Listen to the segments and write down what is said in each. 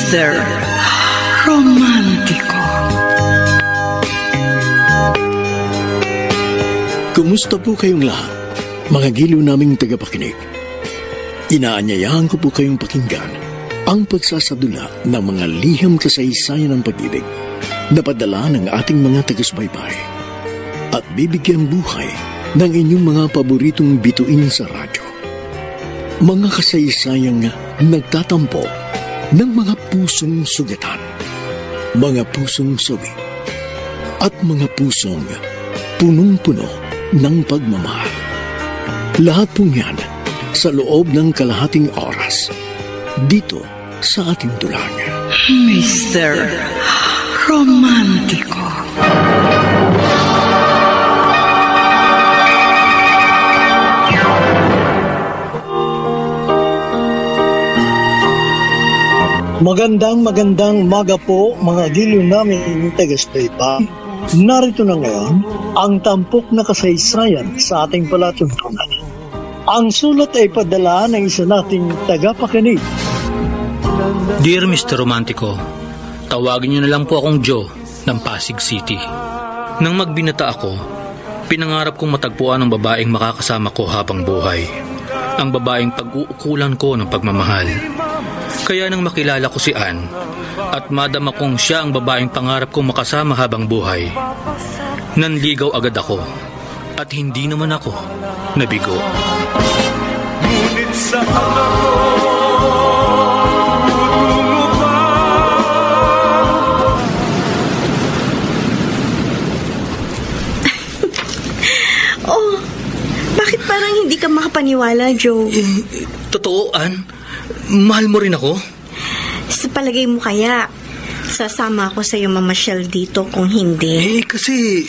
Mr. Romántico. Kumusta po kayong lahat, mga giliw naming tagapakinig? Inaanyayahan ko po kayong pakinggan ang pagsasadula ng mga liham kasaysayan ng pag-ibig na padala ng ating mga taga-subaybay at bibigyan buhay ng inyong mga paboritong bituin sa radyo. Mga kasaysayang nagtatampo ng mga pusong sugatan, mga pusong suwi, at mga pusong punong-puno ng pagmamahal. Lahat pong yan sa loob ng kalahating oras dito sa ating dulang. Mr. Romántico. Magandang umaga po mga giliw namin taga-subaybay. Narito na ngayon ang tampok na kasaysayan sa ating palatuntunan. Ang sulat ay padala ng isa nating tagapakinig. Dear Mr. Romantico, tawagin niyo na lang po akong Joe ng Pasig City. Nang magbinata ako, pinangarap kong matagpuan ang babaeng makakasama ko habang buhay. Ang babaeng pag-uukulan ko ng pagmamahal. Kaya nang makilala ko si Ann at madama kong siya ang babaeng pangarap kong makasama habang buhay, nanligaw agad ako at hindi naman ako nabigo. Ngunit sa Oh, bakit parang hindi ka makapaniwala, Joe? Totoo, Ann? Mahal mo rin ako? Sa palagay mo kaya, sasama ako sa iyo mamasyal dito kung hindi? Kasi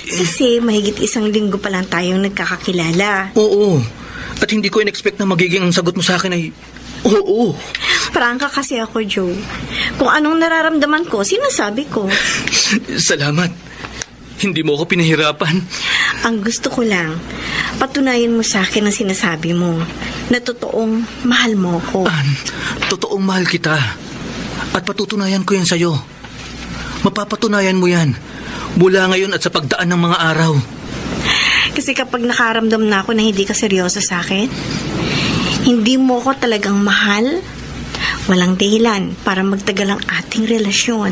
mahigit 1 linggo pa lang tayong nagkakakilala. Oo. At hindi ko in-expect na magiging ang sagot mo sa akin ay oo. Prangka kasi ako, Joe. Kung anong nararamdaman ko, sinasabi ko. Salamat. Hindi mo ako pinahirapan. Ang gusto ko lang, patunayan mo sa akin ang sinasabi mo na totoong mahal mo ko. Ann, totoong mahal kita. At patutunayan ko yan sa'yo. Mapapatunayan mo yan mula ngayon at sa pagdaan ng mga araw. Kasi kapag nakaramdam na ako na hindi ka seryoso sa akin, hindi mo ko talagang mahal, walang dahilan para magtagal ang ating relasyon.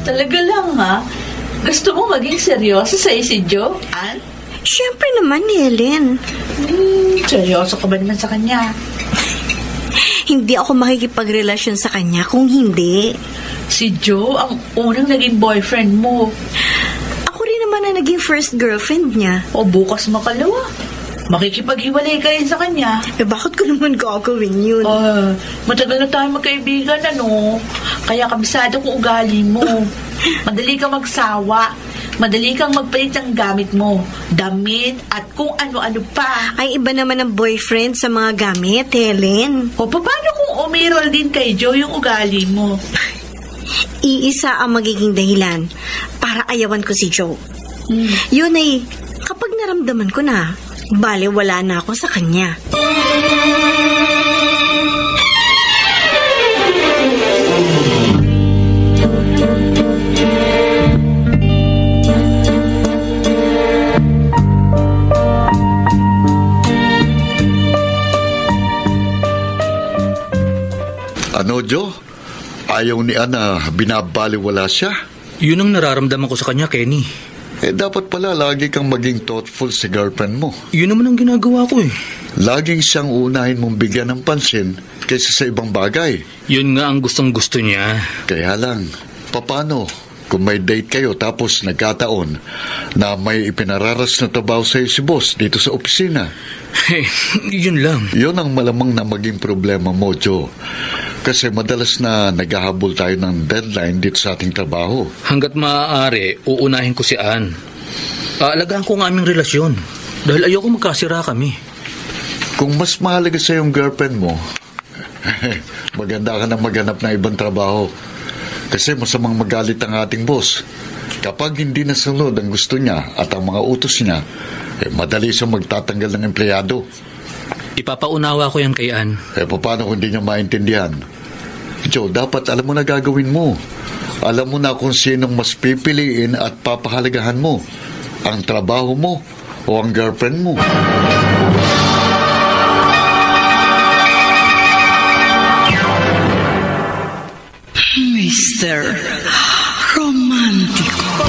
Talaga lang, ha? Gusto mo maging seryoso sa si Joe, Ann? Siyempre naman, Helen. Seryoso ka ba naman sa kanya? Hindi ako makikipagrelasyon sa kanya kung hindi. Si Joe ang unang naging boyfriend mo. Ako rin naman na naging first girlfriend niya. O bukas makalawa. Makikipag-iwalay ka rin sa kanya. Bakit ko naman gagawin yun? Matagal na tayo magkaibigan, ano? Kaya kabisado ko ugali mo. Madali kang magsawa. Madali kang magpalit ng gamit mo. Damit at kung ano-ano pa. Ay, iba naman ang boyfriend sa mga gamit, Helen. O paano kung umiral din kay Joe yung ugali mo? Iisa ang magiging dahilan para ayawan ko si Joe. Yun ay, kapag naramdaman ko na, bale, wala na ako sa kanya. Ano, Joe? Ayaw ni Ana binabaliwala siya? Yun ang nararamdaman ko sa kanya, Kenny. Dapat pala lagi kang maging thoughtful sa girlfriend mo. Yun naman ang ginagawa ko eh. Laging siyang unahin mong bigyan ng pansin kaysa sa ibang bagay. Yun nga ang gustong-gusto niya. Kaya lang, paano kung may date kayo tapos nagkataon na may ipinararas na trabaho sa'yo si boss dito sa opisina? Yun lang. Yun ang malamang na maging problema mo, Joe. Kasi madalas na naghahabol tayo ng deadline dito sa ating trabaho. Hanggat maaari, uunahin ko si Ann. Aalagaan ko ang aming relasyon dahil ayoko magkasira kami. Kung mas mahalaga sa yung girlfriend mo, maganda ka na maghanap ng ibang trabaho. Kasi masamang magalit ang ating boss. Kapag hindi nasunod ang gusto niya at ang mga utos niya, madali siyang magtatanggal ng empleyado. Ipapaunawa ko yan kay Ann. Paano kung hindi niya maintindihan? Joe, dapat alam mo na gagawin mo. Alam mo na kung sinong mas pipiliin at papahalagahan mo. Ang trabaho mo o ang girlfriend mo. Mr. Romántico.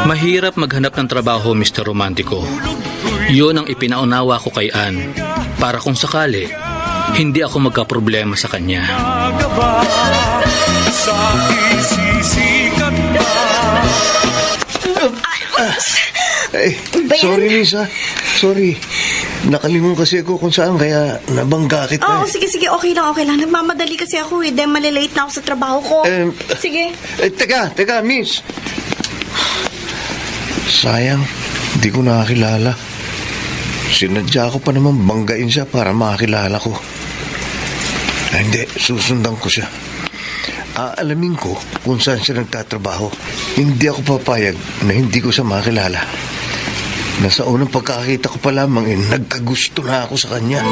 Mahirap maghanap ng trabaho, Mr. Romántico. Yun ang ipinaunawa ko kay Ann para kung sakali, hindi ako magkaproblema sa kanya. Sorry, Lisa. Sorry. Nakalingon kasi ako kung saan, kaya nabangga kita. Oo, sige. Okay lang. Nagmamadali kasi ako eh. Dahil malilate na ako sa trabaho ko. Sige. Teka, miss. Sayang, di ko nakakilala. Sinadya ko pa naman banggain siya para makakilala ko. Hindi, susundan ko siya. Aalamin ko kung saan siya nagtatrabaho. Hindi ako papayag na hindi ko siya makilala. Nasa unang pagkakita ko pa lamang nagkagusto na ako sa kanya.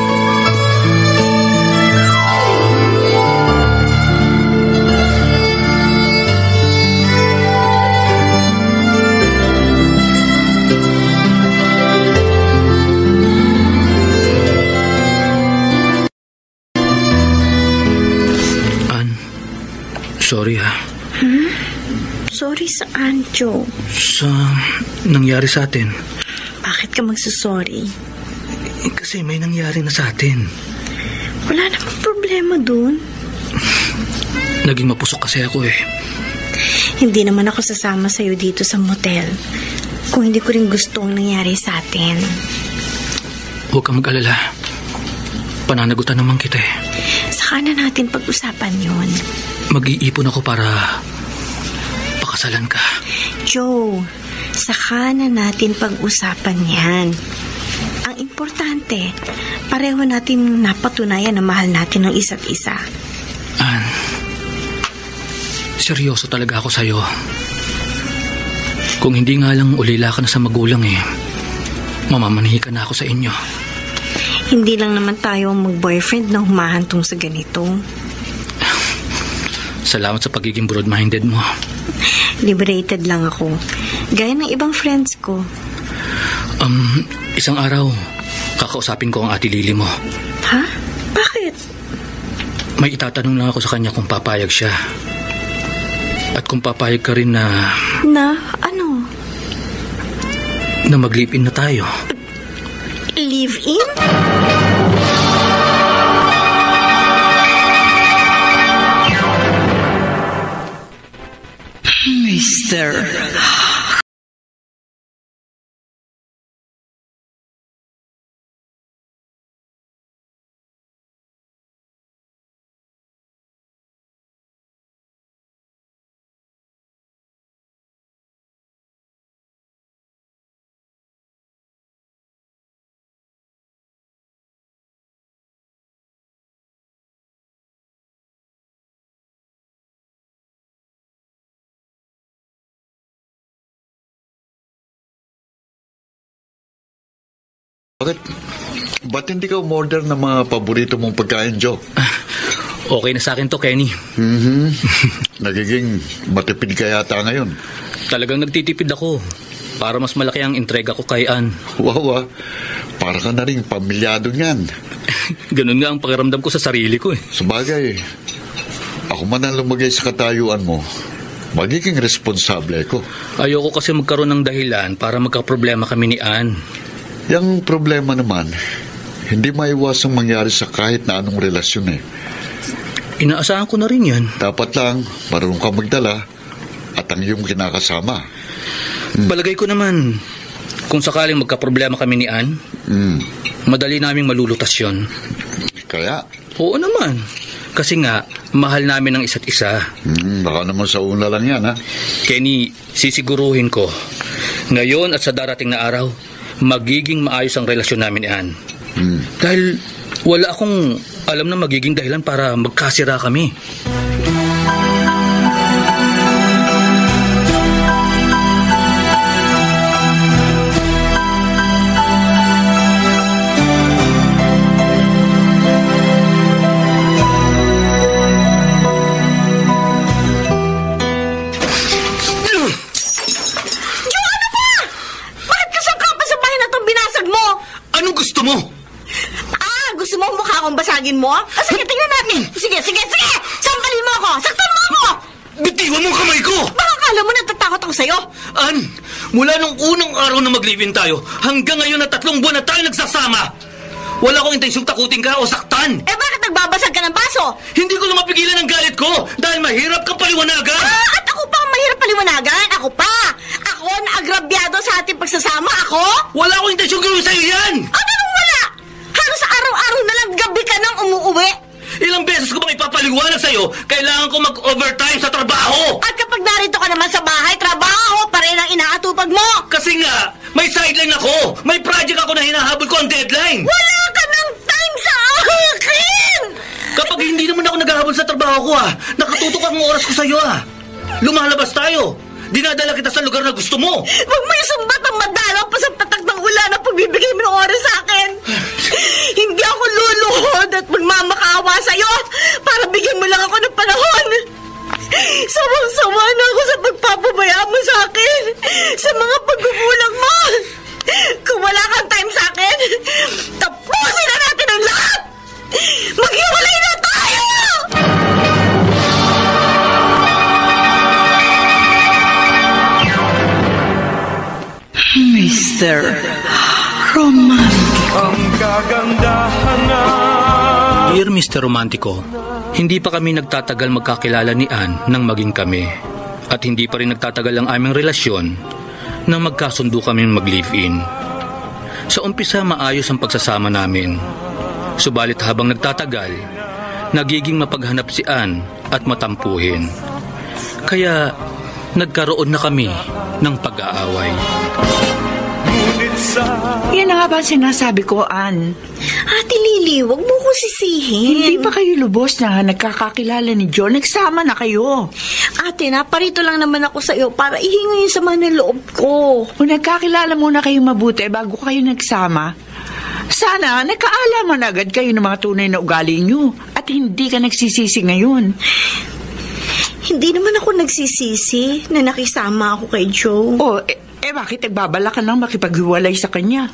Ann, sorry ha. Sorry saan, Joe? Sa nangyari sa atin. Bakit ka magsasorry? Kasi may nangyari na sa atin. Wala namang problema dun. Naging mapusok kasi ako eh. Hindi naman ako sasama sa'yo dito sa motel kung hindi ko rin gusto ang nangyari sa atin. Huwag kang mag-alala. Pananagutan naman kita eh. Saka na natin pag-usapan yun. Mag-iipon ako para pakasalan ka. Joe, saka na natin pag-usapan yan. Ang importante, pareho natin napatunayan na mahal natin ang isa't isa. Ann, seryoso talaga ako sa'yo. Kung hindi nga lang ulila ka na sa magulang mamamanihi ka na ako sa inyo. Hindi lang naman tayo mag-boyfriend na humahantong sa ganito. Salamat sa pagiging broad-minded mo. Liberated lang ako. Gaya ng ibang friends ko. Isang araw, kakausapin ko ang ate Lily mo. Ha? Bakit? May itatanong lang ako sa kanya kung papayag siya. At kung papayag ka rin na... Na? Ano? Na mag-live-in na tayo. Live-in? Mr. Ba't hindi ka umorder ng mga paborito mong pagkain, Joe? Okay na sa akin to, Kenny. Nagiging matipid ka yata ngayon. Talagang nagtitipid ako para mas malaki ang entrega ko kay Ann. Wow, para ka na rin pamilyado niyan. Ganun nga ang pakiramdam ko sa sarili ko eh. Sabagay, ako man ang lumagay sa katayuan mo, magiging responsable ko. Ayoko kasi magkaroon ng dahilan para magkaproblema kami ni Ann. Yang problema naman, hindi maiwasang mangyari sa kahit na anong relasyon eh. Inaasahan ko na rin yan. Dapat lang, marunong ka magdala at ang iyong kinakasama. Balagay ko naman, kung sakaling magkaproblema kami ni Ann, madali naming malulutas yun. Kaya? Oo naman. Kasi nga, mahal namin ang isa't isa. Baka naman sa una lang yan, ha? Kenny, sisiguruhin ko Ngayon at sa darating na araw, magiging maayos ang relasyon namin ni Ann. Dahil wala akong alam na magiging dahilan para magkasira kami. Basagin mo? Sige, tingnan natin. Sige. Sampalin mo ako. Saktan mo ako. Bitiwan mo kamay ko! Baka akala mo natatakot ako sa'yo. Ann, mula nung unang araw na mag-live-in tayo, hanggang ngayon na 3 buwan na tayo nagsasama. Wala akong intensyong takutin ka o saktan. Bakit nagbabasag ka ng baso? Hindi ko lang mapigilan ang galit ko dahil mahirap kang paliwanagan. At ako pa ang mahirap paliwanagan? Ako pa? Ako na agrabyado sa ating pagsasama? Ako? Wala akong intensyong gawin sa'yo yan! Anong wala? Halos araw-araw na lang gabi ka nang umuuwi. Ilang beses ko bang ipapaliwanag sa'yo, kailangan ko mag-overtime sa trabaho. At kapag narito ka naman sa bahay, trabaho pa rin ang inaatupag mo. Kasi nga, may sideline ako. May project ako na hinahabol ko ang deadline. Wala ka ng time sa akin! Kapag hindi naman ako naghahabol sa trabaho ko, nakatutok ang oras ko sa'yo, Lumalabas tayo. Dinadala kita sa lugar na gusto mo. Huwag mo isumbat ang madalaw pa sa patak ng ulan na pagbibigay mo ng oras sa akin. Hindi ako luluhod at magmamakaawa sa'yo para bigyan mo lang ako ng panahon. Sawang-sawa na ako sa pagpapabaya mo sa akin, sa mga pagkukulang mo. Kung wala kang time sa akin, tapusin na natin ang lahat. Maghiwalay na tayo! Mr. Romantico. Ang kagandahan na... Dear Mr. Romantico, hindi pa kami nagtatagal magkakilala ni Ann nang maging kami. At hindi pa rin nagtatagal ang aming relasyon nang magkasundo kami mag-live-in. Sa umpisa, maayos ang pagsasama namin. Subalit habang nagtatagal, nagiging mapaghanap si Ann at matampuhin. Kaya nagkaroon na kami ng pag-aaway. Yan na nga ba sinasabi ko, Ann? Ate Lily, wag mo ko sisihin. Hindi pa kayo lubos na nagkakakilala ni John. Nagsama na kayo. Ate, naparito lang naman ako sa iyo para ihingi yung sama ng loob ko. Kung nagkakilala muna kayo mabuti bago kayo nagsama, sana nagkaalaman agad kayo ng mga tunay na ugali nyo at hindi ka nagsisisi ngayon. Hindi naman ako nagsisisi na nakisama ako kay Joe. Bakit nagbabala ka nang makipaghiwalay sa kanya?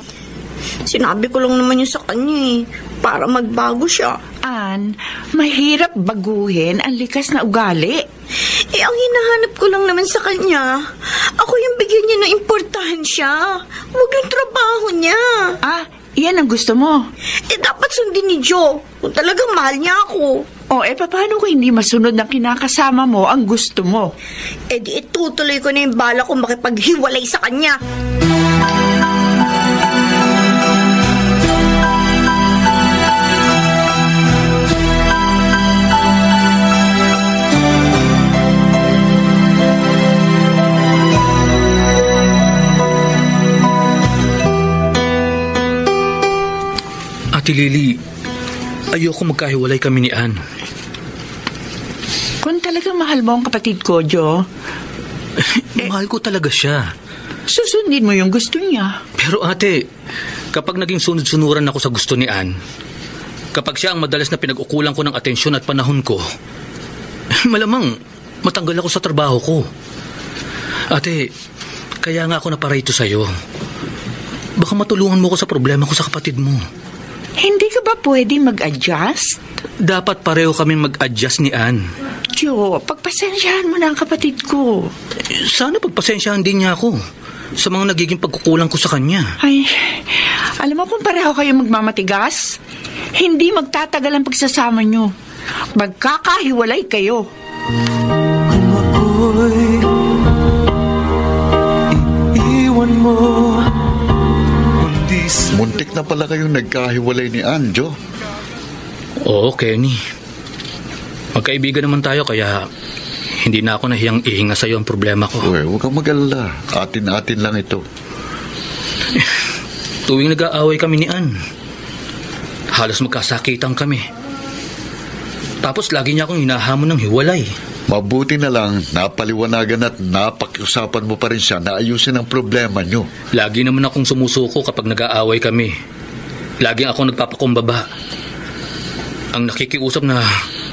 Sinabi ko lang naman yun sa kanya para magbago siya. Ann, mahirap baguhin ang likas na ugali. Ang hinahanap ko lang naman sa kanya, ako yung bigyan niya ng importansya. Huwag yung trabaho niya. Yan ang gusto mo? Dapat sundin ni Joe kung talagang mahal niya ako. Paano kung hindi masunod ng kinakasama mo ang gusto mo? Di itutuloy ko na yung bala kong makipaghiwalay sa kanya. Ate Lily, ayoko magkahiwalay kami ni Ann. Kung talagang mahal mo ang kapatid ko, Joe, mahal ko talaga siya. Susundin mo yung gusto niya. Pero ate, kapag naging sunod-sunuran ako sa gusto ni Ann, kapag siya ang madalas na pinag-ukulan ko ng atensyon at panahon ko, malamang matanggal ako sa trabaho ko. Ate, kaya nga ako naparito sa'yo. Baka matulungan mo ko sa problema ko sa kapatid mo. Hindi ka ba pwede mag-adjust? Dapat pareho kami mag-adjust ni Ann. Joe, pagpasensyahan mo na ang kapatid ko. Sana pagpasensyahan din niya ako sa mga nagiging pagkukulang ko sa kanya. Alam mo kung pareho kayo magmamatigas, hindi magtatagal ang pagsasama nyo. Magkakahiwalay kayo. Kung ako'y iiwan mo, muntik na pala kayong nagkahiwalay ni Ann, Joe. Oo, Kenny. Magkaibigan naman tayo kaya hindi na ako nahiyang ihinga sa'yo ang problema ko. Uy, huwag kang mag-alala. Atin-atin lang ito. Tuwing nag-aaway kami ni Ann, halos magkasakitan kami. Tapos lagi niya akong hinahamon ng hiwalay. Mabuti na lang, napaliwanagan at napakiusapan mo pa rin siya na ayusin ang problema nyo. Lagi naman akong sumusuko kapag nag-aaway kami. Laging ako nagpapakumbaba. Ang nakikiusap na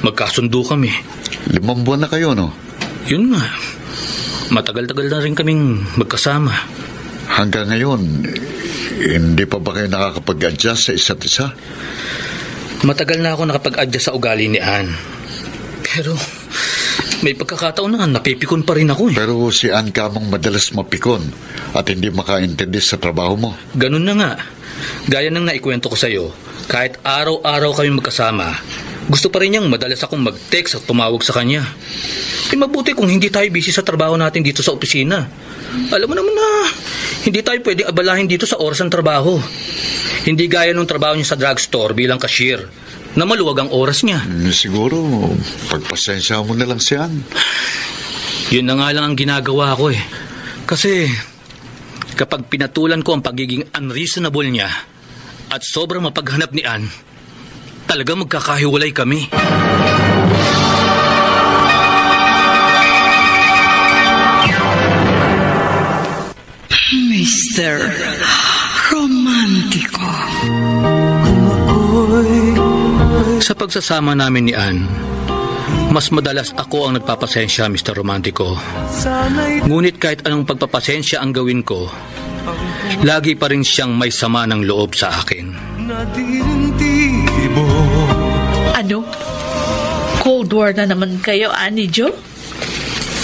magkasundo kami. 5 buwan na kayo, no? Yun nga. Matagal-tagal na rin kaming magkasama. Hanggang ngayon, hindi pa ba kayo nakakapag-adjust sa isa't isa? Matagal na ako nakapag-adjust sa ugali ni Ann. Pero may pagkakataon na napipikon pa rin ako eh. Pero si Ann kamang madalas mapikon at hindi makaintindi sa trabaho mo. Ganun na nga. Gaya ng naikwento ko sa'yo, kahit araw-araw kami magkasama, gusto pa rin niyang madalas akong mag-text at tumawag sa kanya. Mabuti kung hindi tayo busy sa trabaho natin dito sa opisina. Alam mo naman na hindi tayo pwede abalahin dito sa oras ng trabaho. Hindi gaya nung trabaho niya sa drugstore bilang cashier, na maluwag ang oras niya. Siguro, pagpasensya mo na lang si Ann. Yun na nga lang ang ginagawa ko eh. Kasi kapag pinatulan ko ang pagiging unreasonable niya at sobrang mapaghanap ni Ann, talaga magkakahiwalay kami. Mr. Romantiko. Sa pagsasama namin ni Ann, mas madalas ako ang nagpapasensya, Mr. Romantiko. Ngunit kahit anong pagpapasensya ang gawin ko, lagi pa rin siyang may sama ng loob sa akin. Ano? Cold War na naman kayo, Annie Jo?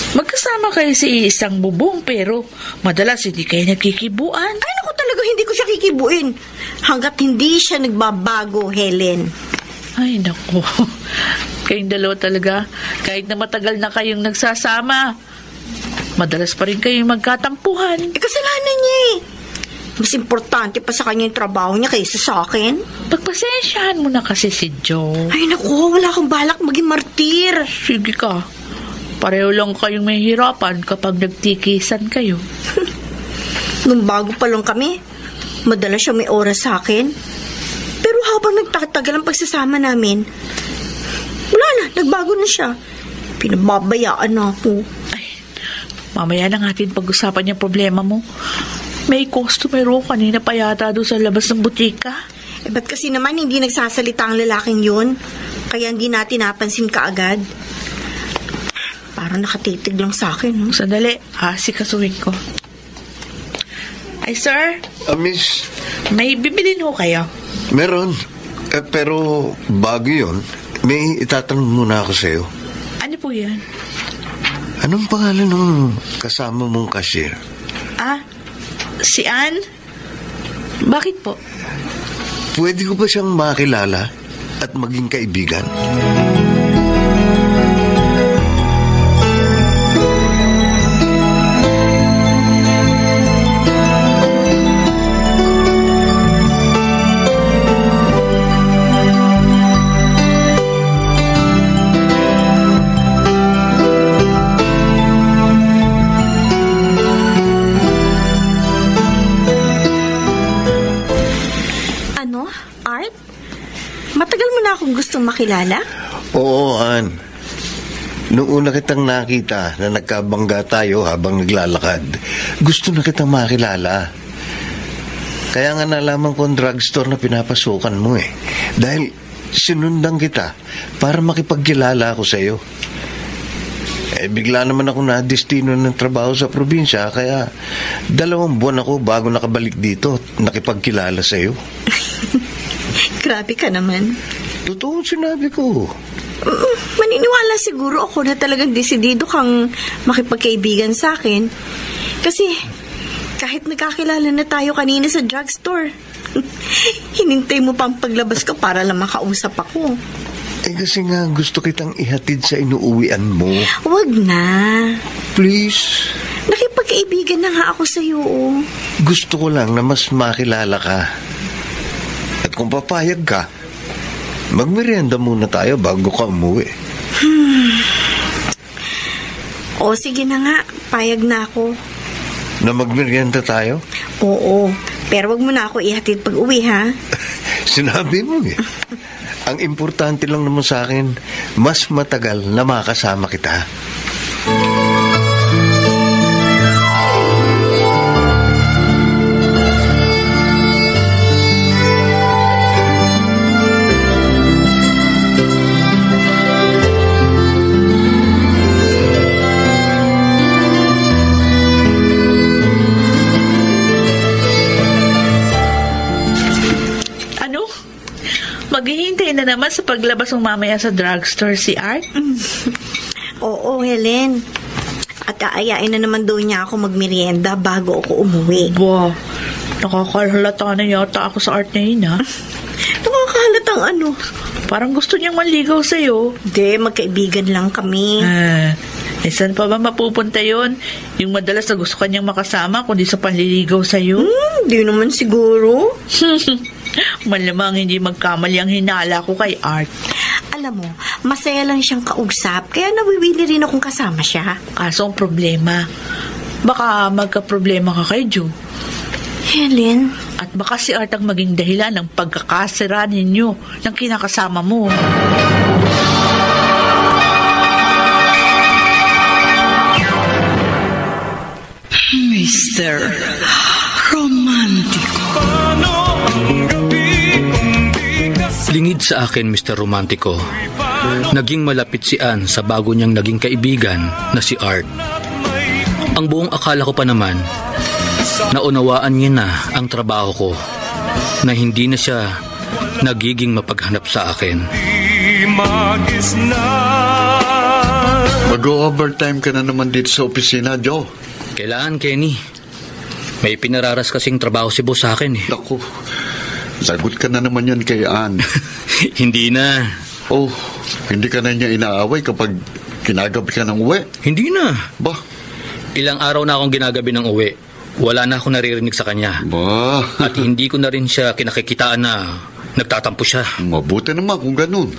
Magkasama kayo sa isang bubong pero madalas hindi kayo nagkikibuan. Ay, naku, talaga hindi ko siya kikibuin. Hanggat hindi siya nagbabago, Helen. Ay, naku. Kayong dalawa talaga, kahit na matagal na kayong nagsasama, madalas pa rin kayong magkatampuhan. Kasalanan niya eh. Mas importante pa sa kanya yung trabaho niya kaysa sa akin. Pagpasensyahan mo na kasi si Joe. Ay, naku, wala akong balak maging martir. Sige ka. Pareho lang kayong may hirapan kapag nagtikisan kayo. Nung bago pa lang kami, madalas siya may oras sa akin. Pero habang nagtatagal ang pagsasama namin, wala na, nagbago na siya. Pinababayaan na ako. Ay, mamaya na natin pag-usapan yung problema mo. May customer ko kanina pa yata doon sa labas ng butika. Eh, ba't kasi naman hindi nagsasalita ang lalaking yun? Kaya hindi natin napansin kaagad. Parang nakatitig lang sa akin, no? Sandali, sikasuhin ko. Ay, sir? Miss, May bibilin ho kayo. meron. Pero bago yun, may itatanong muna ako sa'yo. Ano po yan? Anong pangalan ng kasama mong cashier? Si Ann? Bakit po? Pwede ko ba siyang makilala at maging kaibigan? Gustong makilala? Oo, Ann. Noong una kitang nakita na nagkabangga tayo habang naglalakad, gusto na kitang makilala. Kaya nga nalaman ko ang drugstore na pinapasukan mo eh. Dahil sinundan kita para makipagkilala ako sa iyo. Bigla naman ako na-destino ng trabaho sa probinsya, kaya 2 buwan ako bago nakabalik dito at nakipagkilala sa iyo. Grabe ka naman. Totoo sinabi ko. Maniniwala siguro ako na talagang desidido kang makipagkaibigan sa akin. Kasi kahit nagkakilala na tayo kanina sa drugstore, hinintay mo pang paglabas ko para lang makausap ako. Kasi nga gusto kitang ihatid sa inuuwian mo. Wag na. Please. Nakipagkaibigan na nga ako sa'yo. Gusto ko lang na mas makilala ka. At kung papayag ka, magmerienda muna tayo bago ka umuwi. O, sige na nga. Payag na ako. Na magmerienda tayo? Oo. Pero wag mo na ako ihatid pag uwi, ha? Sinabi mo eh. Ang importante lang naman sa akin, mas matagal na makasama kita. Maghihintay na naman sa paglabas ng mamaya sa drugstore si Art? Oo, Helen. At aayain na naman daw niya ako magmerienda bago ako umuwi. Wow, nakakahalata na yata ako sa Art na yun, ha? Nakakahalatang ano? Parang gusto niyang manligaw sa'yo. Hindi, magkaibigan lang kami. Saan pa ba mapupunta yon? Yung madalas na gusto kanyang makasama kundi sa panliligaw sa'yo? Hindi naman siguro. Malamang hindi magkamali ang hinala ko kay Art. Alam mo, masaya lang siyang kausap, kaya nawiwili rin akong kasama siya. Kaso ang problema, baka magka-problema ka kay Joe. Helen? At baka si Art ang maging dahilan ng pagkakasira ninyo ng kinakasama mo. Mr. Romantico. Lingid sa akin, Mr. Romantico. Naging malapit si Ann sa bago niyang naging kaibigan na si Art. Ang buong akala ko pa naman, naunawaan niya na ang trabaho ko, na hindi na siya nagiging mapaghanap sa akin. Mag-overtime ka na naman dito sa opisina, Joe. Kailangan, Kenny. May pinararas kasing trabaho si boss sa akin eh. Naku, lagot ka na naman yan kay Ann. Hindi na. Oh, hindi ka na niya inaaway kapag ginagabi ka ng uwi? Hindi na. Ba? Ilang araw na akong ginagabi ng uwi. Wala na akong naririnig sa kanya. Ba? At hindi ko na rin siya kinakikitaan na nagtatampo siya. Mabuti naman kung ganun.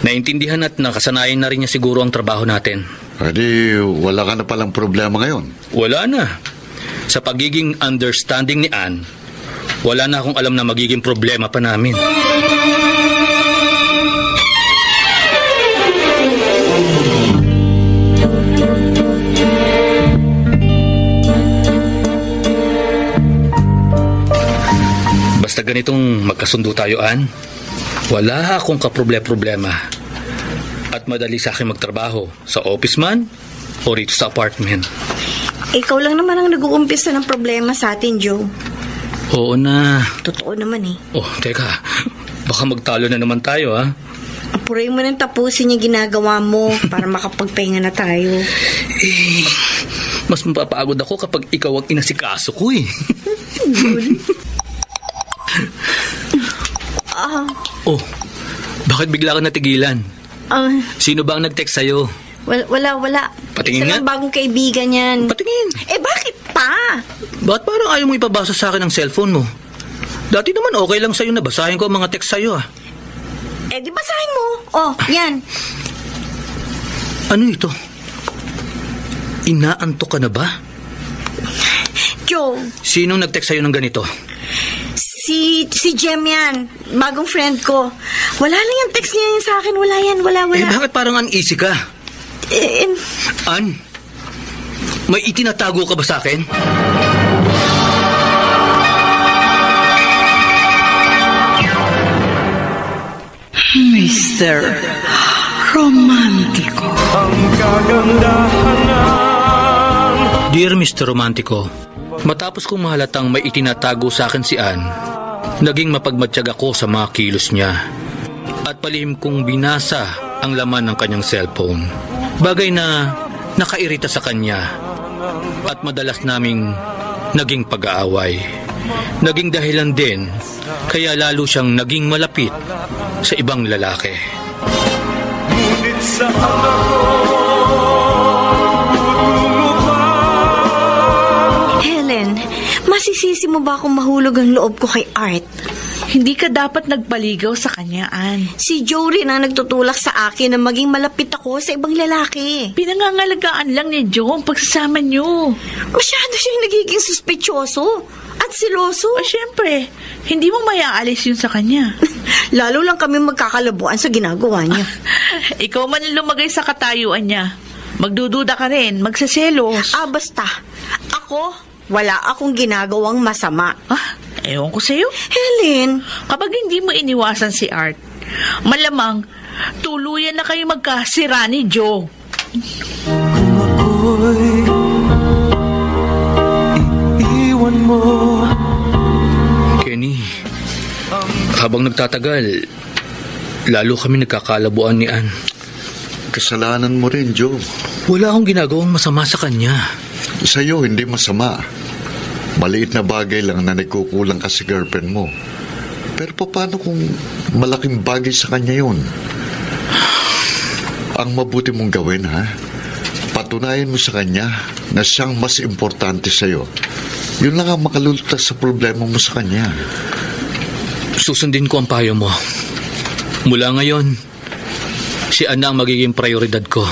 Naintindihan at nakasanayan na rin niya siguro ang trabaho natin. Adi, wala ka na palang problema ngayon? Wala na. Sa pagiging understanding ni Ann, wala na akong alam na magiging problema pa namin. Basta ganitong magkasundo tayo, Ann, wala akong kaproblema. At madali sa akin magtrabaho sa office man o rito sa apartment. Ikaw lang naman ang nag-uumpisa ng problema sa atin, Joe. Oo na. Totoo naman eh. Oh, teka. Baka magtalo na naman tayo, ha? Apuray mo nang tapusin yung ginagawa mo para makapagpahinga na tayo. Eh, mas mapapagod ako kapag ikaw ang inasikaso ko eh. Oh, bakit bigla ka natigilan? Sino ba ang nag-text sa'yo? Wala. Patingin nga. Isa lang bagong kaibigan yan. Patingin. Bakit pa? Bakit parang ayaw mo ipabasa sa akin ang cellphone mo? Dati naman okay lang sa'yo na basahin ko ang mga text sa'yo, ah. Di basahin mo. Oh, yan. Ano ito? Inaantok ka na ba? Joe. Sinong nag-text sa'yo ng ganito? Si Jem yan. Bagong friend ko. Wala lang yung text niya sa akin. Wala yan. Wala. Bakit parang uneasy ka? Ann, may itinatago ka ba sa akin? Mr. Romantico. Ang kagandahan ng... Dear Mr. Romantico, matapos kong mahalatang may itinatago sa akin si Ann, naging mapagmatsyag ako sa mga kilos niya at palihim kong binasa ang laman ng kanyang cellphone. Bagay na nakairita sa kanya at madalas naming naging pag-aaway. Naging dahilan din kaya lalo siyang naging malapit sa ibang lalaki. Ngunit sa Helen, masisisi mo ba kung mahulog ang loob ko kay Art? Hindi ka dapat nagpaligaw sa kanya, Ann. Si Joe rin ang nagtutulak sa akin na maging malapit ako sa ibang lalaki. Pinangangalagaan lang ni Joe ang pagsasama niyo. Masyado siyang nagiging suspetsyoso at siloso. Siyempre, hindi mo mayaalis yun sa kanya. Lalo lang kami magkakalabuan sa ginagawa niya. Ikaw man lumagay sa katayuan niya. Magdududa ka rin, magsaselos. Basta. Ako, wala akong ginagawang masama. Ewan ko sa'yo. Helen, kapag hindi mo iniwasan si Art, malamang tuluyan na kayo magkasira ni Joe. Kung ako'y iiwan mo. Kenny, habang nagtatagal, lalo kami nagkakalabuan ni Ann. Kasalanan mo rin, Joe. Wala akong ginagawang masama sa kanya. Sa'yo, hindi masama. Maliit na bagay lang na nagkukulang ka sa girlfriend mo. Pero paano kung malaking bagay sa kanya yun? Ang mabuti mong gawin, patunayan mo sa kanya na siyang mas importante sa'yo. Yun lang ang makalulutas sa problema mo sa kanya. Susundin ko ang payo mo. Mula ngayon, si Anna ang magiging prioridad ko.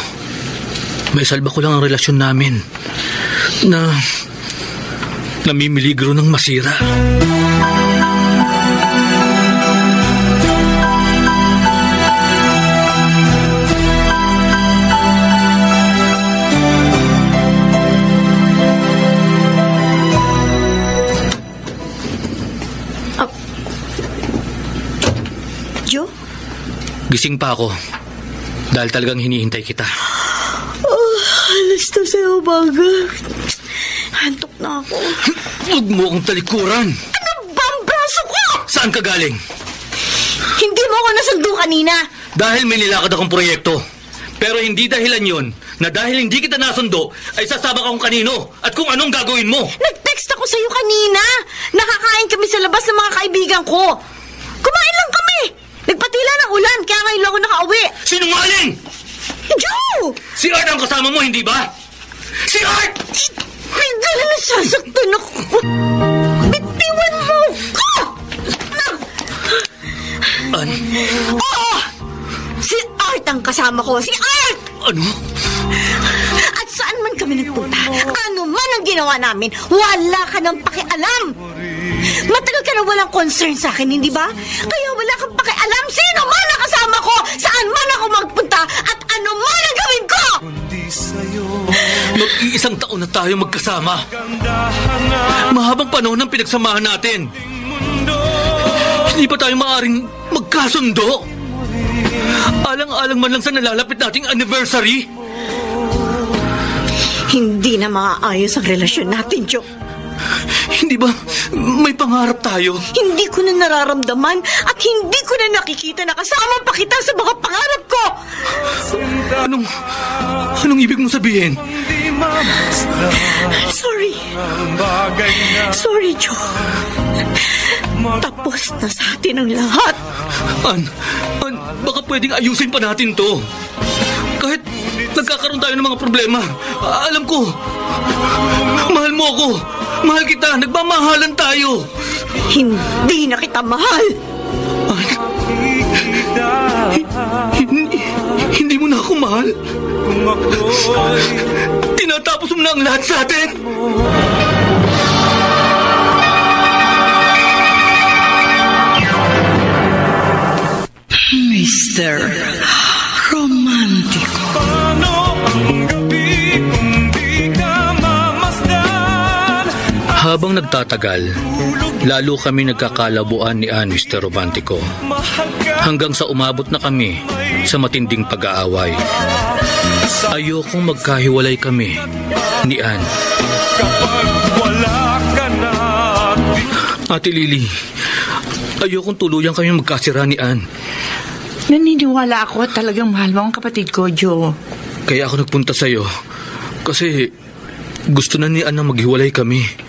May salba ko lang ang relasyon namin na namimiligro ng masira. Joe? Gising pa ako dahil talagang hinihintay kita. Alas na sa umaga. Hantok na ako. Huwag mo akong talikuran. Ano ba ang braso ko? Saan ka galing? Hindi mo ako nasundo kanina. Dahil may nilakad akong proyekto. Pero hindi dahilan yon na dahil hindi kita nasundo ay sasabak akong kanino at kung anong gagawin mo. Nag-text ako sa'yo kanina. Nakakain kami sa labas ng mga kaibigan ko. Kumain lang kami. Nagpatila ng ulan kaya ngayon lang ako nakauwi. Sinungaling! Joe! Si Art ang kasama mo, hindi ba? Si Art! Hindi na nasasaktan ako. Bitiwan mo ko! Oo! Si Art ang kasama ko. Si Art! Ano? At saan man kami nagpunta, ano man ang ginawa namin, wala ka nang pakialam. Matagal ka na walang concern sa akin, hindi ba? Kaya wala kang pakialam sino man ang kasama ko, saan man ako magpunta, at ano man ang gawin ko! Mag-iisang taon na tayo magkasama. Mahabang panahon ang pinagsamahan natin. Hindi pa tayo maaaring magkasundo? Alang-alang man lang sa nalalapit nating anniversary? Hindi na maaayos ang relasyon natin, Joe. Hindi ba may pangarap tayo? Hindi ko na nararamdaman at hindi ko na nakikita na kasama pa kita sa mga pangarap ko. Anong ibig mong sabihin? Sorry. Sorry, Joe. Tapos na sa atin ang lahat. Ann, baka pwedeng ayusin pa natin to. Kahit nagkakaroon tayo ng mga problema, alam ko, mahal mo ako. Mahal kita. Nagmamahalan tayo. Hindi na kita mahal. Hindi mo na ako mahal. Tinatapos mo na ang lahat sa atin. Mr. Romántico. Habang nagtatagal, lalo kami nagkakalabuan ni Ann, Mr. Romantico. Hanggang sa umabot na kami sa matinding pag-aaway. Ayokong magkahiwalay kami ni Ann. Ate Lily, ayokong tuluyan kami magkasira ni Ann. Naniniwala ako at talagang mahal mo ang kapatid ko, Joe. Kaya ako nagpunta sa'yo kasi gusto na ni Ann na maghiwalay kami.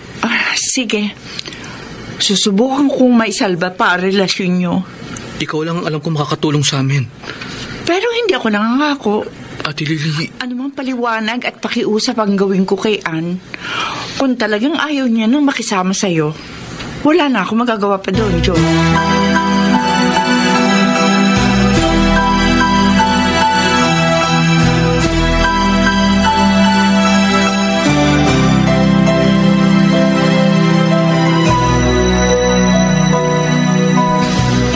Sige. Susubukan kong maisalba pa ang relasyon nyo. Ikaw lang ang alam kong makakatulong sa amin. Pero hindi ako nangangako. Ate Lily. Ano mang paliwanag at pakiusap ang gawin ko kay Ann, kung talagang ayaw niya nang makisama sa'yo, Wala na ako magagawa pa doon, Joe.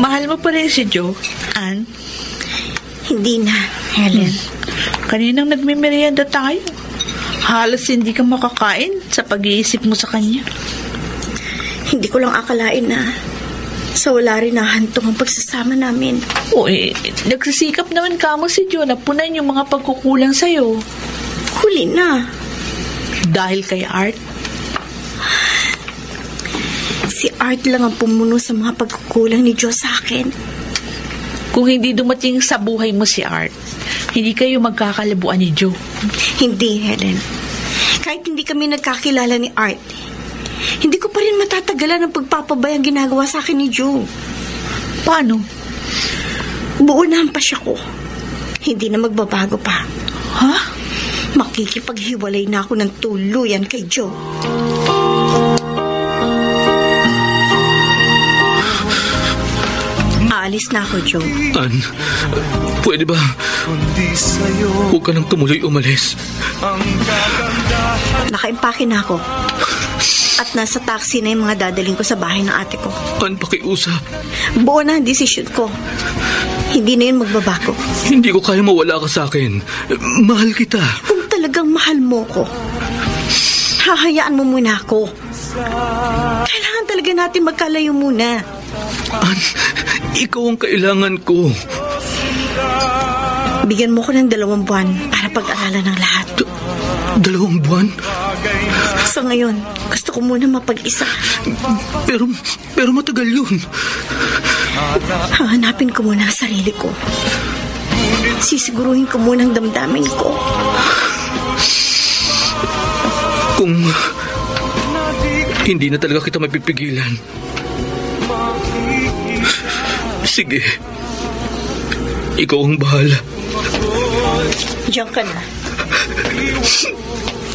Mahal mo pa rin si Joe, Ann? Hindi na, Helen. Kaninang nagmimerienda tayo. Halos hindi ka makakain sa pag-iisip mo sa kanya. Hindi ko lang akalain na sa wala rin nahantong ang pagsasama namin. Nagsisikap naman kamo si Joe na punan yung mga pagkukulang sa'yo. Huli na. Dahil kay Art? Si Art lang ang pumuno sa mga pagkukulang ni Joe sa akin. Kung hindi dumating sa buhay mo si Art, hindi kayo magkakalabuan ni Joe. Hindi, Helen. Kahit hindi kami nagkakilala ni Art, hindi ko pa rin matatagalan ang pagpapabayang ginagawa sa akin ni Joe. Paano? Buo na ang pasya ko. Hindi na magbabago pa. Ha? Makikipaghiwalay na ako ng tuluyan kay Joe. Aalis na ako, Joe. Ann, pwede ba? Huwag ka nang tumuloy umalis. Nakaimpake na ako. At nasa taxi na yung mga dadaling ko sa bahay ng ate ko. Ann, pakiusap. Buo na ang desisyon ko. Hindi na yun magbabago. Hindi ko kaya mawala ka sa akin. Mahal kita. Kung talagang mahal mo ko, hahayaan mo muna ako. Kailangan talaga natin magkalayo muna. Ann, ikaw ang kailangan ko. Bigyan mo ko ng 2 buwan para pag-aralan ng lahat. 2 buwan? Sa ngayon, gusto ko muna mapag-isa. Pero matagal yun. Hahanapin ko muna ang sarili ko. Sisiguruhin ko muna ang damdamin ko. Kung hindi na talaga kita mapipigilan, sige, ikaw ang bahala. Diyan ka na.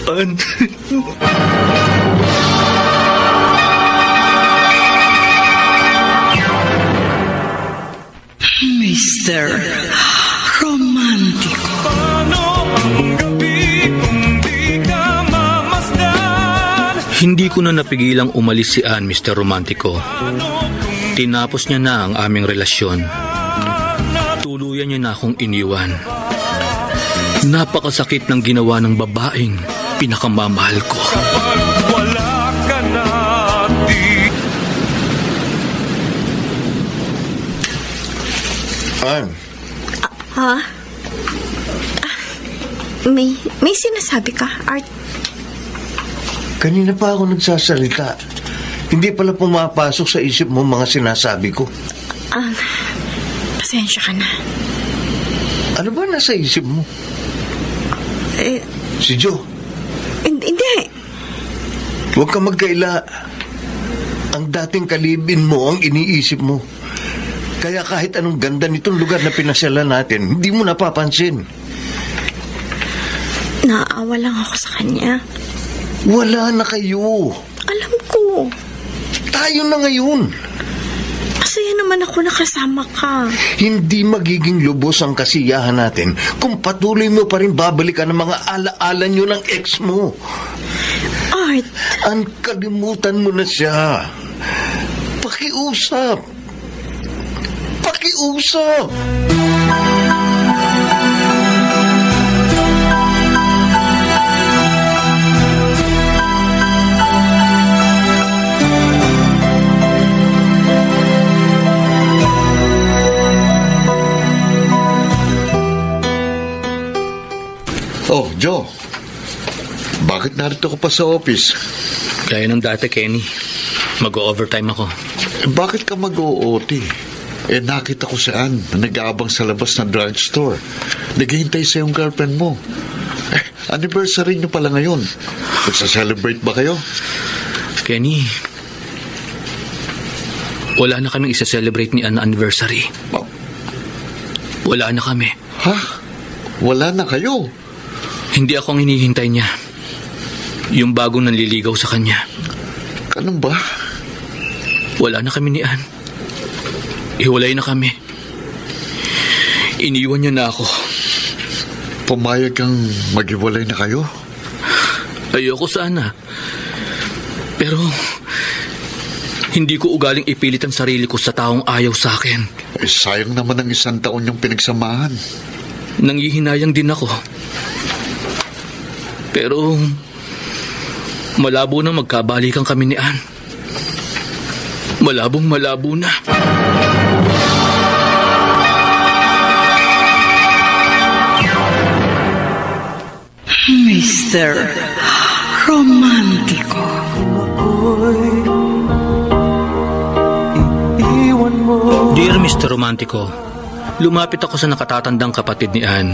Ann. Mr. Romantico. Hindi ko na napigilang umalis si Ann, Mr. Romantico. Tinapos niya na ang aming relasyon. Tuluyan niya na akong iniwan. Napakasakit ng ginawa ng babaeng pinakamamahal ko. Wala ka na, Ann, Ha? May sinasabi ka, Art? kanina pa ako nagsasalita. Hindi pala pumapasok sa isip mo mga sinasabi ko. Pasensya ka na. Ano ba nasa isip mo? Si Joe. Hindi. Huwag ka magkaila. Ang dating kalibin mo ang iniisip mo. Kaya kahit anong ganda nitong lugar na pinasyalan natin, hindi mo napapansin. Naaawa lang ako sa kanya. Wala na kayo. Alam ko. Tayo na ngayon. Masaya naman ako nakasama ka. Hindi magiging lubos ang kasiyahan natin kung patuloy mo pa rin babalikan ang mga alaala nyo ng ex mo. Art. Ang kalimutan mo na siya. Pakiusap. Pakiusap. Oh, Joe. Bakit narito ko pa sa office? Gaya ng dati, Kenny. Mag-overtime ako. Bakit ka mag-OT? Nakita ko si Ann na nag-aabang sa labas ng drugstore. Naghihintay sa yung girlfriend mo. Anniversary niyo pala ngayon. Magsa-celebrate ba kayo? Kenny, wala na kaming isa-celebrate ni Ann na anniversary. Wala na kami. Ha? Wala na kayo? Hindi ako ang hinihintay niya. Yung bagong nanliligaw sa kanya. Ganun ba? Wala na kami ni Ann. Hiwalay na kami. Iniwan niya na ako. Pumayag kang maghiwalay na kayo? Ayoko sana. Pero hindi ko ugaling ipilit ang sarili ko sa taong ayaw sa akin. Sayang naman ang 1 taon yung pinagsamahan. Nanghihinayang din ako. Pero malabo na magkabalikan kami ni Ann. Malabo na. Mr. Romantiko. Dear Mr. Romantiko, lumapit ako sa nakatatandang kapatid ni Ann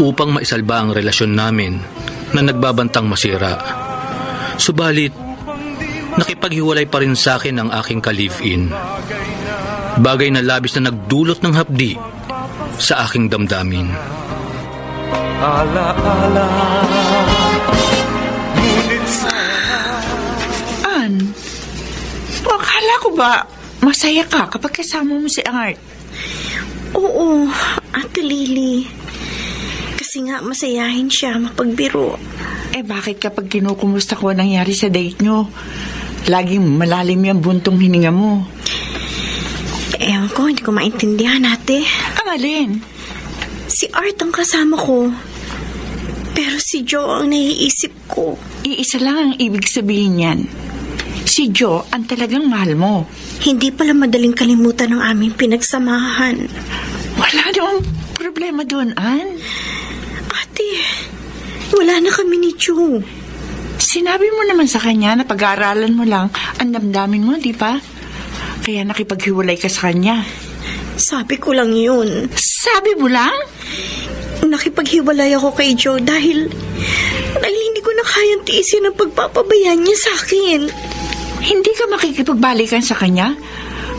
upang maisalba ang relasyon namin na nagbabantang masira. Subalit, nakipaghiwalay pa rin sa akin ang aking ka-live-in. Bagay na labis na nagdulot ng hapdi sa aking damdamin. Ann, akala ko ba masaya ka kapag kasama mo si Art? Oo, Ate Lily. Kasi nga masayahin siya mapagbiro. Bakit kapag kinukumusta ko nangyari sa date nyo, laging malalim yung buntong hininga mo? Ewan ko, hindi ko maintindihan, ate. Ang alin? Si Art ang kasama ko. Pero si Joe ang naiisip ko. Iisa lang ang ibig sabihin yan. Si Joe ang talagang mahal mo. Hindi pala madaling kalimutan ang aming pinagsamahan. Wala namang problema doon, Ann. Ate, wala na kami ni Joe. Sinabi mo naman sa kanya na pag-aaralan mo lang ang damdamin mo, di ba? Kaya nakipaghiwalay ka sa kanya. Sabi ko lang yun. Sabi mo lang? Nakipaghiwalay ako kay Joe dahil hindi ko na kayang tiisin ang pagpapabayaan niya sa akin. Hindi ka makikipagbalikan sa kanya?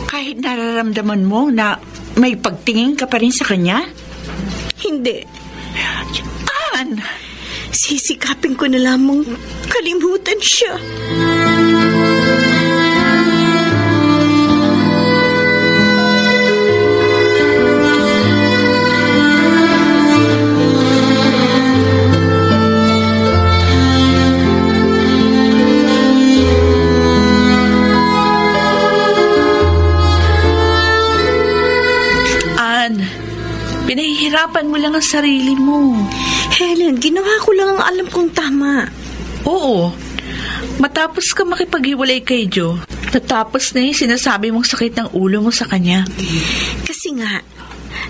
Kahit nararamdaman mo na may pagtingin ka pa rin sa kanya? Hindi. Ann! Sisikapin ko na lamang kalimutan siya. Pinahihirapan mo lang ang sarili mo. Helen, ginawa ko lang ang alam kong tama. Oo. Matapos ka makipaghiwalay kay Joe, natapos na yung sinasabi mong sakit ng ulo mo sa kanya. Kasi nga,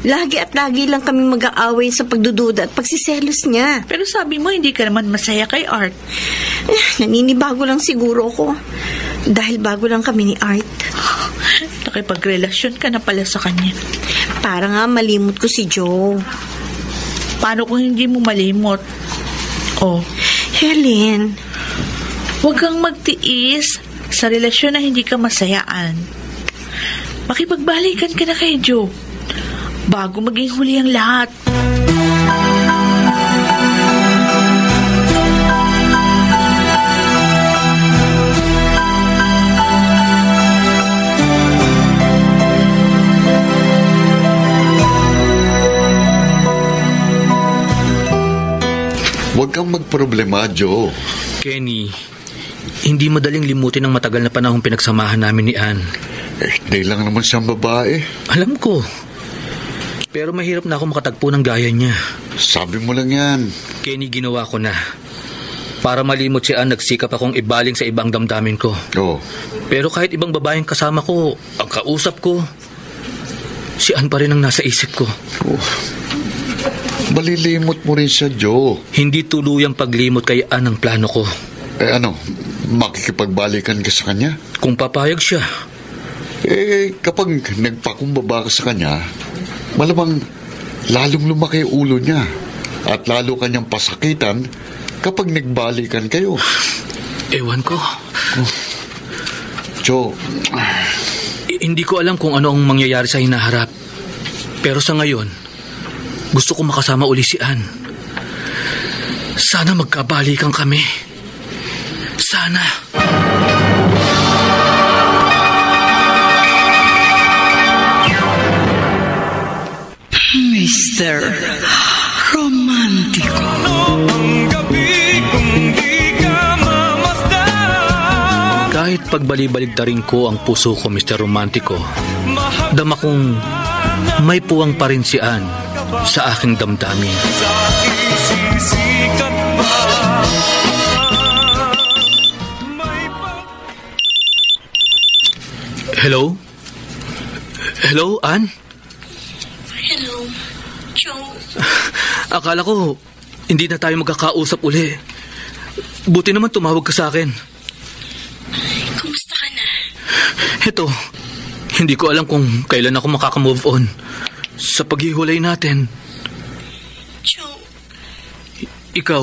lagi lang kaming mag-aaway sa pagdududa at pagsiselos niya. Pero sabi mo hindi ka naman masaya kay Art. Naninibago lang siguro ko. Dahil bago lang kami ni Art. Nakipagrelasyon ka na pala sa kanya. Para nga malimot ko si Joe. Paano kung hindi mo malimot? Oh, Helen, huwag kang magtiis sa relasyon na hindi ka masayaan. Makipagbalikan ka na kay Joe bago maging huli ang lahat. Huwag kang magproblema, Joe. Kenny, hindi madaling limutin ang matagal na panahong pinagsamahan namin ni Ann. Hindi lang naman siyang babae. Alam ko. Pero mahirap na ako makatagpo ng gaya niya. Sabi mo lang yan. Kenny, ginawa ko na. Para malimot si Ann, nagsikap akong ibaling sa ibang damdamin ko. Oo. Pero kahit ibang babaeng kasama ko, ang kausap ko, si Ann pa rin ang nasa isip ko. Malilimot mo rin siya, Joe. Hindi tuluyang paglimot kay Ann ang plano ko. Makikipagbalikan ka sa kanya? Kung papayag siya. Kapag nagpakumbaba ka sa kanya, malamang lalong lumaki ulo niya at lalo kanyang pasakitan kapag nagbalikan kayo. Ewan ko. Joe, hindi ko alam kung ano ang mangyayari sa hinaharap. Pero sa ngayon, gusto ko makasama uli si Ann. Sana magkabalikan kami. Sana. Mr. Romántico. Kahit pagbali-baligtarin ko ang puso ko, Mr. Romántico, dama kong may puwang pa rin si Ann sa aking damdamin. Hello? Hello, Ann? Hello, Joe. Akala ko hindi na tayo magkakausap uli. Buti naman tumawag ka sa akin. Kumusta ka na? Ito, hindi ko alam kung kailan ako makaka-move on sa paghiwalay natin. Joe. Ikaw,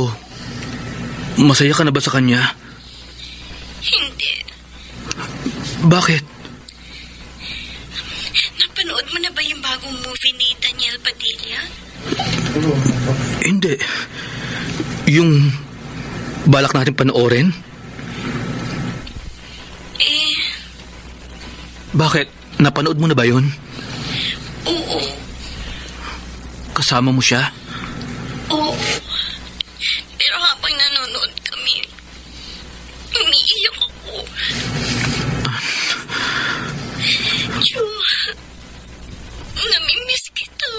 masaya ka na ba sa kanya? Hindi. Bakit? Napanood mo na ba yung bagong movie ni Daniel Padilla? Hindi. Yung balak natin panoorin? Bakit? Napanood mo na ba yun? Oo. Kasama mo siya? Oo. Pero habang nanonood kami, umiiyak ako. Joe, namimiss kita.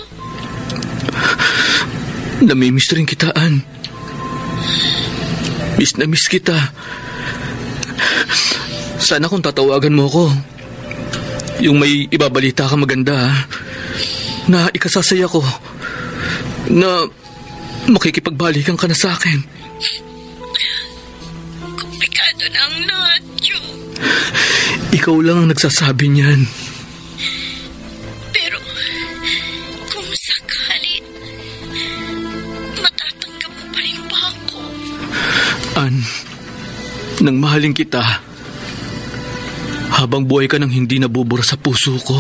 Namimiss rin kita, Ann. Miss na miss kita. Sana kung tatawagan mo ko, yung may ibabalita ka maganda, na ikasasaya ko, na makikipagbalikan ka na sa akin. Komplikado na ang lahat, Joe. Ikaw lang ang nagsasabi niyan. Pero, kung sakali, matatanggap mo pa rin ba ako? Ann, nang mahalin kita, habang buhay ka nang hindi nabubura sa puso ko.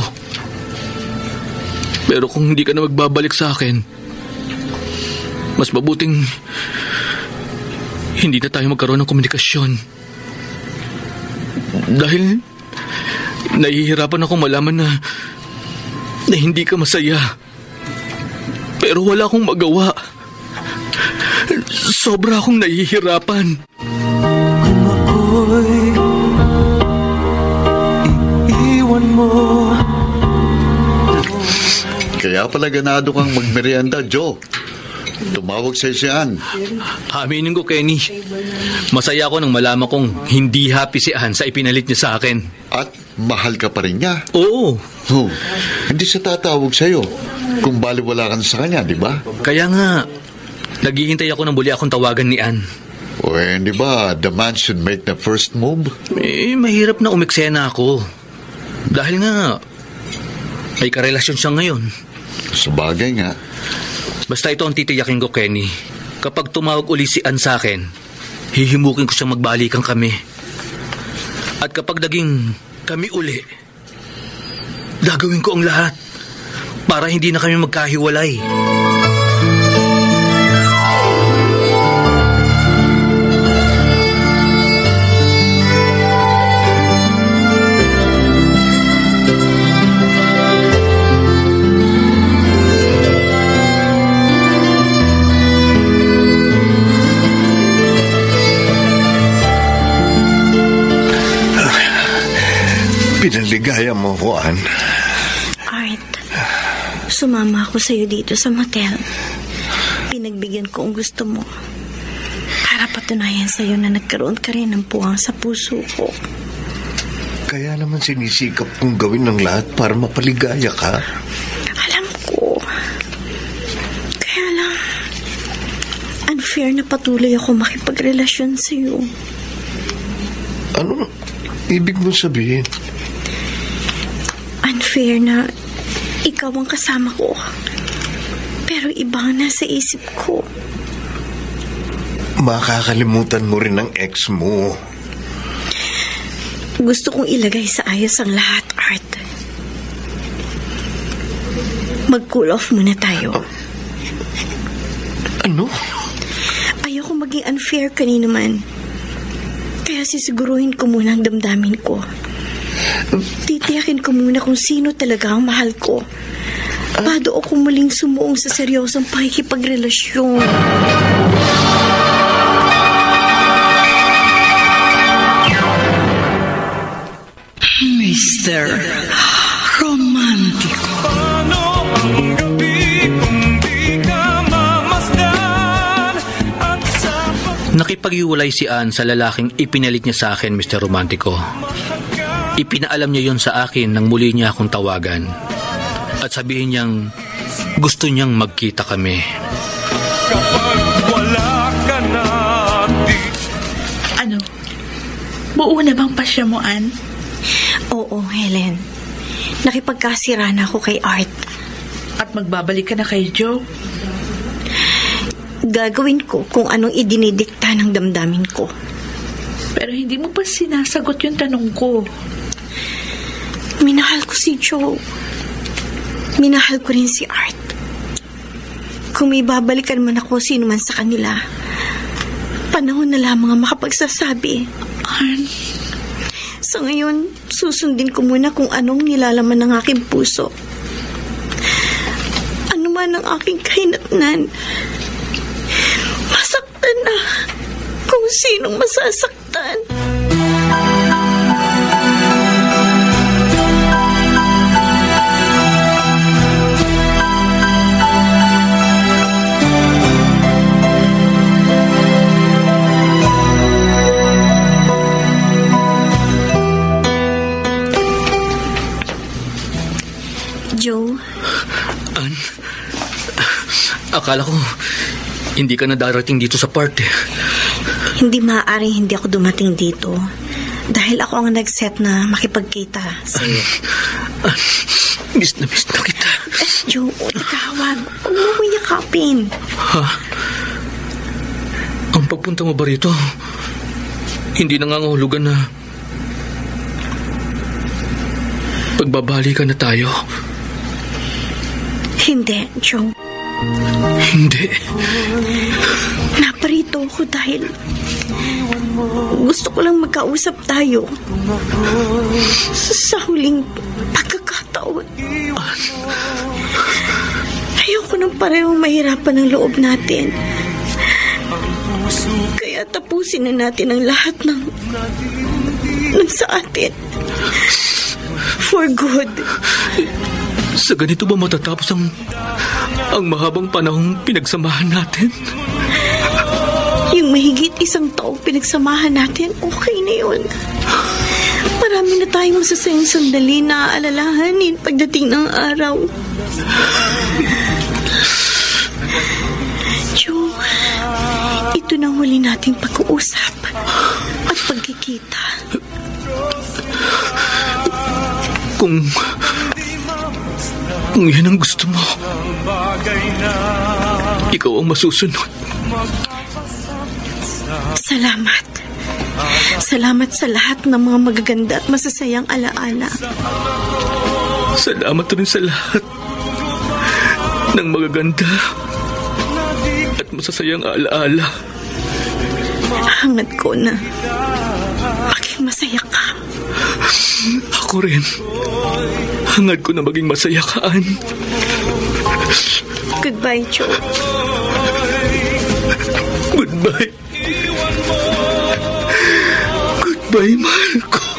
Pero kung hindi ka na magbabalik sa akin, mas mabuting hindi na tayo magkaroon ng komunikasyon. Dahil nahihirapan ako malaman na hindi ka masaya. Pero wala akong magawa. Sobra akong nahihirapan. Kung ako'y iiwan mo. Kaya pala ganado kang magmerienda, Joe. Tumawag sa'yo si Ann. Aminin ko, Kenny. Masaya ako nang malaman kong hindi happy si Ann sa ipinalit niya sa akin. At mahal ka pa rin niya. Oo. Hindi siya tatawag sa'yo kung baliwala ka na sa kanya, di ba? Kaya nga, naghihintay ako nang muli akong tawagan ni Ann. Di ba, the man should make the first move? Mahirap na umiksena ako. Dahil nga, may karelasyon siya ngayon. Sabagay nga. Basta ito ang titiyakin ko, Kenny. Kapag tumawag uli si Ann sa akin, hihimukin ko siyang magbalikan kami. At kapag naging kami uli, gagawin ko ang lahat para hindi na kami magkahiwalay. Pinaligaya mo ko, Ann. Art, sumama ako sa'yo dito sa motel. Pinagbigyan ko ang gusto mo. Para patunayan sa'yo na nagkaroon ka rin ng puwang sa puso ko. Kaya naman sinisikap kong gawin ng lahat para mapaligaya ka. Alam ko. Kaya lang, unfair na patuloy ako makipagrelasyon sa'yo. Ano ibig mo sabihin? Unfair na ikaw ang kasama ko. Pero iba ang nasa isip ko. Makakalimutan mo rin ang ex mo. Gusto kong ilagay sa ayos ang lahat, Art. Mag-cool off muna tayo. Ano? Ayoko maging unfair kanina man. Kaya sisiguruhin ko muna ang damdamin ko. Titiyakin ko muna kung sino talaga ang mahal ko. Paano ako muling sumuong sa seryosong pakikipagrelasyon? Mr. Romantico. Nakipag-iwalay si Ann sa lalaking ipinalit niya sa akin, Mr. Romantico. Ipinaalam niya yon sa akin nang muli niya akong tawagan. At sabihin niyang gusto niyang magkita kami. Kapag wala ka na, Ano? Buo na bang pasya mo, Ann? Oo, Helen. Nakipagkasira na ako kay Art. At magbabalik ka na kay Joe? Gagawin ko kung anong idinidikta ng damdamin ko. Pero hindi mo pa sinasagot yung tanong ko. Minahal ko si Joe. Minahal ko rin si Art. Kung may babalikan man ako sino man sa kanila, panahon na lamang ang makapagsasabi. Ann? Sa ngayon, susundin ko muna kung anong nilalaman ng aking puso. Ano man ang aking kahinatnan, masaktan na kung sinong masasaktan. Joe? Ann, akala ko hindi ka na darating dito sa party. Hindi maaaring hindi ako dumating dito dahil ako ang nag-set na makipagkita sa'yo. Miss na kita. Joe, ikawag. Huwag mo ko yakapin. Ha? Ang pagpunta mo ba rito, hindi nangangahulugan na pagbabalikan na tayo? Hindi, Joe. Hindi. Naparito ako dahil gusto ko lang magkausap tayo sa huling pagkakataon. Ayoko nang parehong mahirapan ang loob natin. Kaya tapusin na natin ang lahat ng sa atin. For good. Sa ganito ba matatapos ang mahabang panahong pinagsamahan natin? Yung mahigit 1 taong pinagsamahan natin, okay na yun. Marami na tayong masasayang sandali na aalalahanin pagdating ng araw. Joe, ito na huli nating pag-uusap at pagkikita. Kung yan ang gusto mo, ikaw ang masusunod. Salamat. Salamat sa lahat ng mga magaganda at masasayang alaala. Salamat rin sa lahat ng magaganda at masasayang alaala. Hangad ko na maging masaya ka. Ako rin. Hangad ko na maging masaya ka, Ann. Goodbye, Joe. Goodbye. Goodbye, mahal ko.